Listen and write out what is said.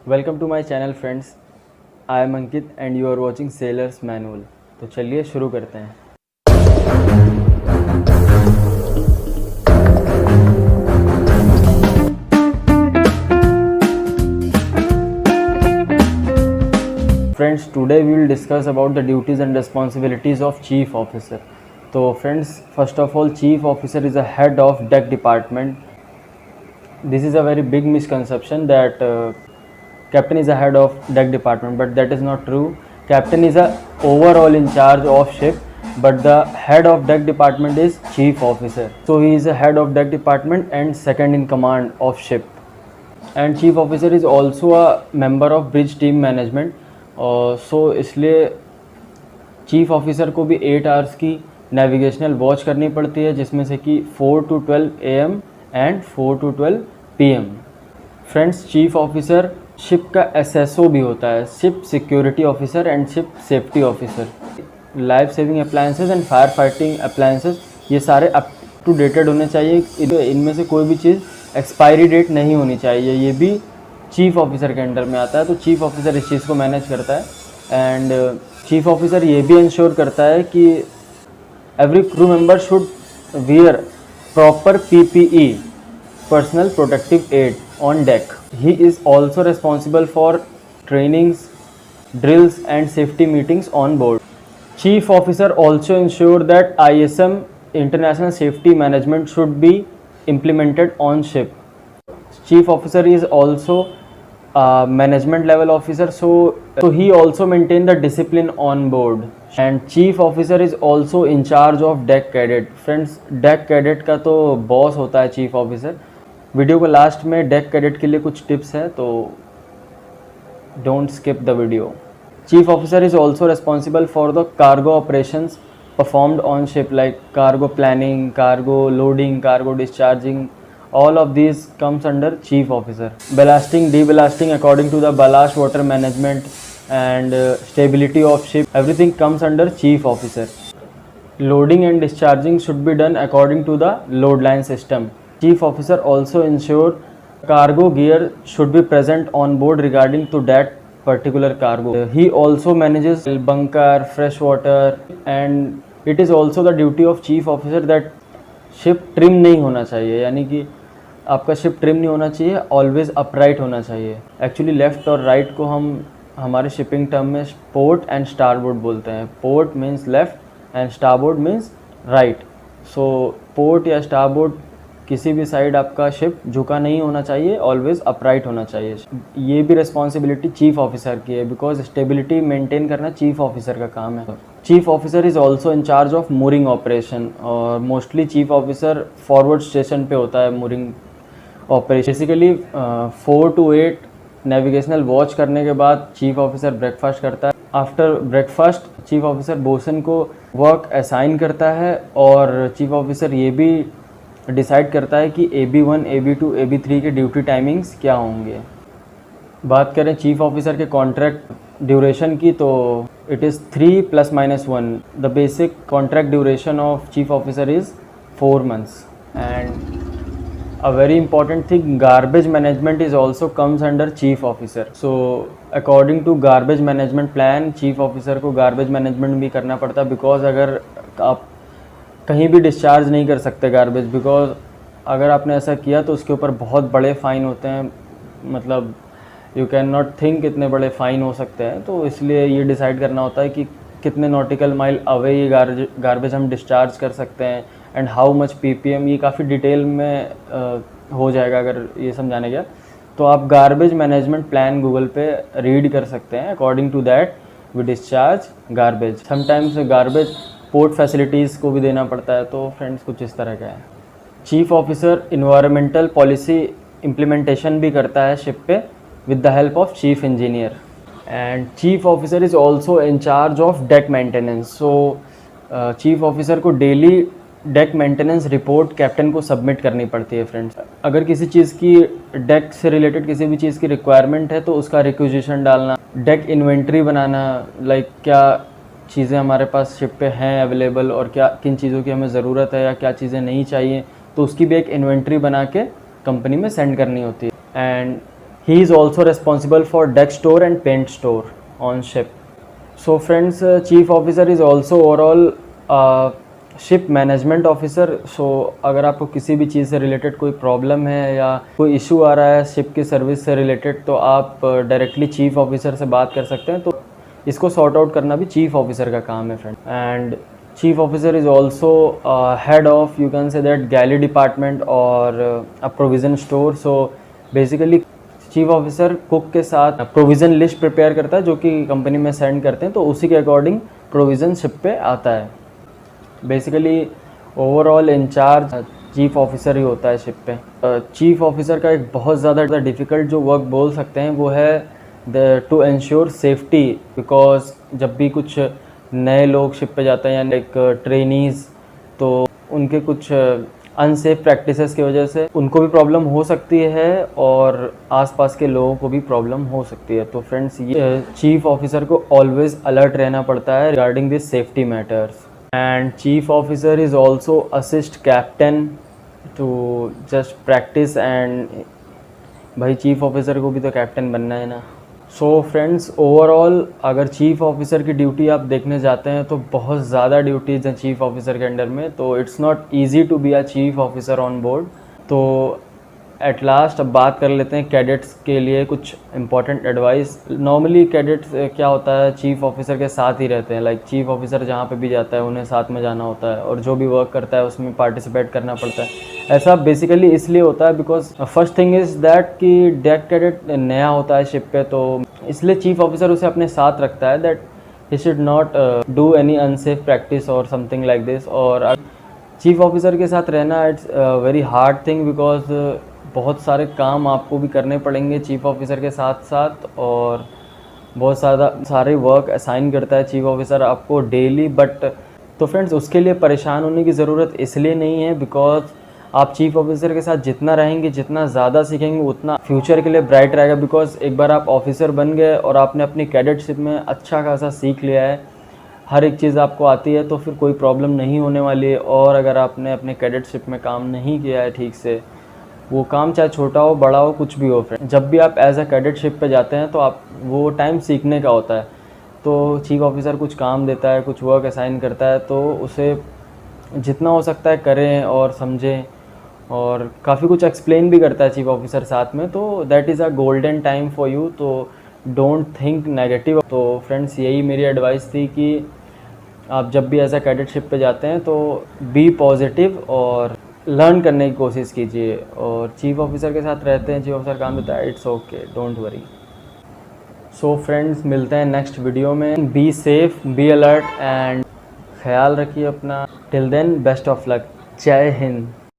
Welcome to my channel friends. I am Ankit and you are watching sailors manual. तो चलिए शुरू करते हैं। Friends, today we will discuss about the duties and responsibilities of chief officer. तो friends, first of all, chief officer is a head of deck department. This is a very big misconception that captain is a head of deck department, but that is not true. Captain is a overall in charge of ship, but the head of deck department is chief officer. So he is a head of deck department and second in command of ship. And chief officer is also a member of bridge team management. So इसलिए chief officer को भी 8 hours की navigational watch करनी पड़ती है, जिसमें से कि 4 to 12 AM and 4 to 12 PM. Friends, chief officer ship का SSO भी होता है, ship security officer and ship safety officer. Life saving appliances and fire fighting appliances ये सारे अप टू डेटेड होने चाहिए. इनमें से कोई भी चीज़ एक्सपायरी डेट नहीं होनी चाहिए. ये भी चीफ ऑफिसर के अंडर में आता है. तो चीफ ऑफिसर इस चीज़ को मैनेज करता है. एंड चीफ ऑफिसर ये भी इंश्योर करता है कि every crew member should wear proper PPE, personal protective aid, on deck. He is also responsible for trainings, drills and safety meetings on board. Chief officer also ensure that ISM, international safety management, should be implemented on ship. Chief officer is also a management level officer, so he also maintain the discipline on board. And chief officer is also in charge of deck cadet. Friends, deck cadet का तो boss होता है chief officer. Video को last में deck cadet के लिए कुछ tips है, तो don't skip the video. Chief officer is also responsible for the cargo operations performed on ship, like cargo planning, cargo loading, cargo discharging. All of these comes under chief officer. Ballasting, deballasting according to the ballast water management and stability of ship, everything comes under chief officer. Loading and discharging should be done according to the load line system. Chief officer also ensure cargo gear should be present on board regarding to that particular cargo. He also manages bunker, fresh water, and it is also the duty of chief officer that ship trim नहीं होना चाहिए. यानी कि आपका ship trim नहीं होना चाहिए, always upright होना चाहिए. एक्चुअली लेफ़्ट और राइट को हम हमारे शिपिंग टर्म में पोर्ट एंड स्टारबोर्ड बोलते हैं. Port means left and starboard means right. So port या स्टारबोर्ड किसी भी साइड आपका शिप झुका नहीं होना चाहिए, ऑलवेज अपराइट होना चाहिए. ये भी रिस्पॉन्सिबिलिटी चीफ ऑफिसर की है, बिकॉज स्टेबिलिटी मेंटेन करना चीफ ऑफिसर का काम है. Chief officer is also in charge of mooring operation, और mostly chief officer forward station पे होता है mooring operation. Basically 4 to 8 navigational watch करने के बाद चीफ ऑफिसर ब्रेकफास्ट करता है. After breakfast chief officer bosun को वर्क असाइन करता है, और चीफ ऑफिसर ये भी डिसाइड करता है कि AB1, AB2, AB3 के ड्यूटी टाइमिंग्स क्या होंगे. बात करें चीफ ऑफिसर के कॉन्ट्रैक्ट ड्यूरेशन की, तो it is 3 ± 1. The basic contract duration of chief officer is 4 months. And a very important thing, garbage management is also comes under chief officer. So according to garbage management plan, chief officer को garbage management भी करना पड़ता है, because अगर आप कहीं भी discharge नहीं कर सकते गार्बेज, बिकॉज अगर आपने ऐसा किया तो उसके ऊपर बहुत बड़े फ़ाइन होते हैं. मतलब यू कैन नॉट थिंक इतने बड़े फ़ाइन हो सकते हैं. तो इसलिए ये डिसाइड करना होता है कि कितने नॉटिकल माइल अवे ये गार्बेज हम डिस्चार्ज कर सकते हैं, एंड हाउ मच PPM. ये काफ़ी डिटेल में हो जाएगा अगर ये समझाने गया. तो आप गार्बेज मैनेजमेंट प्लान गूगल पे रीड कर सकते हैं. According to that we discharge garbage. Sometimes garbage port facilities को भी देना पड़ता है. तो फ्रेंड्स, कुछ इस तरह का है. Chief officer environmental policy implementation भी करता है शिप पे with the help of chief engineer. And chief officer is also in charge of deck maintenance. So chief officer को daily deck maintenance report captain को सबमिट करनी पड़ती है. Friends, अगर किसी चीज़ की डेक से रिलेटेड किसी भी चीज़ की रिक्वायरमेंट है तो उसका रिक्विजिशन डालना, डेक इन्वेंट्री बनाना, लाइक क्या चीज़ें हमारे पास शिप पे हैं अवेलेबल और क्या किन चीज़ों की हमें ज़रूरत है या क्या चीज़ें नहीं चाहिए, तो उसकी भी एक इन्वेंट्री बना के कंपनी में सेंड करनी होती है. And he is also responsible for deck store and paint store on ship. So friends, chief officer is also overall ship management officer. So अगर आपको किसी भी चीज़ से रिलेटेड कोई प्रॉब्लम है या कोई इशू आ रहा है शिप की सर्विस से रिलेटेड, तो आप डायरेक्टली चीफ ऑफिसर से बात कर सकते हैं. तो इसको सॉर्ट आउट करना भी चीफ ऑफिसर का काम है friend. And chief officer is also head of, you can say that, galley department और a provision store. So basically chief officer cook के साथ प्रोविज़न लिस्ट प्रिपेयर करता है जो कि कंपनी में सेंड करते हैं, तो उसी के अकॉर्डिंग प्रोविज़न शिप पे आता है. Basically overall in charge chief officer ही होता है शिप पे. चीफ ऑफिसर का एक बहुत ज़्यादा डिफ़िकल्ट जो वर्क बोल सकते हैं वो है टू इंश्योर सेफ्टी. बिकॉज जब भी कुछ नए लोग शिप पे जाते हैं या लाइक ट्रेनीज़, तो उनके कुछ अनसेफ प्रैक्टिसेस की वजह से उनको भी प्रॉब्लम हो सकती है और आसपास के लोगों को भी प्रॉब्लम हो सकती है. तो फ्रेंड्स, ये चीफ ऑफिसर को ऑलवेज अलर्ट रहना पड़ता है regarding this safety matters. And chief officer is also assist captain to just practice. and भाई चीफ ऑफिसर को भी तो कैप्टन बनना है ना. सो फ्रेंड्स, ओवरऑल अगर चीफ ऑफिसर की ड्यूटी आप देखने जाते हैं तो बहुत ज़्यादा ड्यूटीज़ हैं चीफ ऑफिसर के अंडर में. तो it's not easy to be a chief officer on board. तो एट लास्ट अब बात कर लेते हैं कैडेट्स के लिए कुछ इंपॉर्टेंट एडवाइस. नॉर्मली कैडेट्स क्या होता है, चीफ ऑफिसर के साथ ही रहते हैं. लाइक चीफ ऑफिसर जहाँ पे भी जाता है उन्हें साथ में जाना होता है और जो भी वर्क करता है उसमें पार्टिसिपेट करना पड़ता है. ऐसा बेसिकली इसलिए होता है because first thing is that कि डेक कैडेट नया होता है शिप पे, तो इसलिए चीफ ऑफिसर उसे अपने साथ रखता है that he should not do any unsafe practice और समथिंग लाइक दिस. और चीफ ऑफिसर के साथ रहना it's very hard thing because बहुत सारे काम आपको भी करने पड़ेंगे चीफ ऑफिसर के साथ साथ, और बहुत सारे वर्क असाइन करता है चीफ ऑफिसर आपको डेली. बट तो फ्रेंड्स, उसके लिए परेशान होने की ज़रूरत इसलिए नहीं है बिकॉज आप चीफ ऑफिसर के साथ जितना रहेंगे, जितना ज़्यादा सीखेंगे, उतना फ्यूचर के लिए ब्राइट रहेगा. बिकॉज एक बार आप ऑफिसर बन गए और आपने अपनी कैडेटशिप में अच्छा खासा सीख लिया है, हर एक चीज़ आपको आती है, तो फिर कोई प्रॉब्लम नहीं होने वाली है. और अगर आपने अपने कैडेटशिप में काम नहीं किया है ठीक से, वो काम चाहे छोटा हो बड़ा हो कुछ भी हो फ्रेंड, जब भी आप एज अ कैडेटशिप पे जाते हैं तो आप वो टाइम सीखने का होता है. तो चीफ ऑफिसर कुछ काम देता है, कुछ वर्क असाइन करता है, तो उसे जितना हो सकता है करें और समझें. और काफ़ी कुछ एक्सप्लेन भी करता है चीफ ऑफिसर साथ में, तो that is a golden time for you. तो डोंट थिंक नेगेटिव. तो फ्रेंड्स, यही मेरी एडवाइस थी कि आप जब भी एज अ कैडेटशिप पे जाते हैं तो बी पॉजिटिव और लर्न करने की कोशिश कीजिए. और चीफ ऑफिसर के साथ रहते हैं, चीफ ऑफिसर काम देता है, it's okay, don't worry. So friends, मिलते हैं नेक्स्ट वीडियो में. Be safe, be alert and ख्याल रखिए अपना. Till then, best of luck. जय हिंद.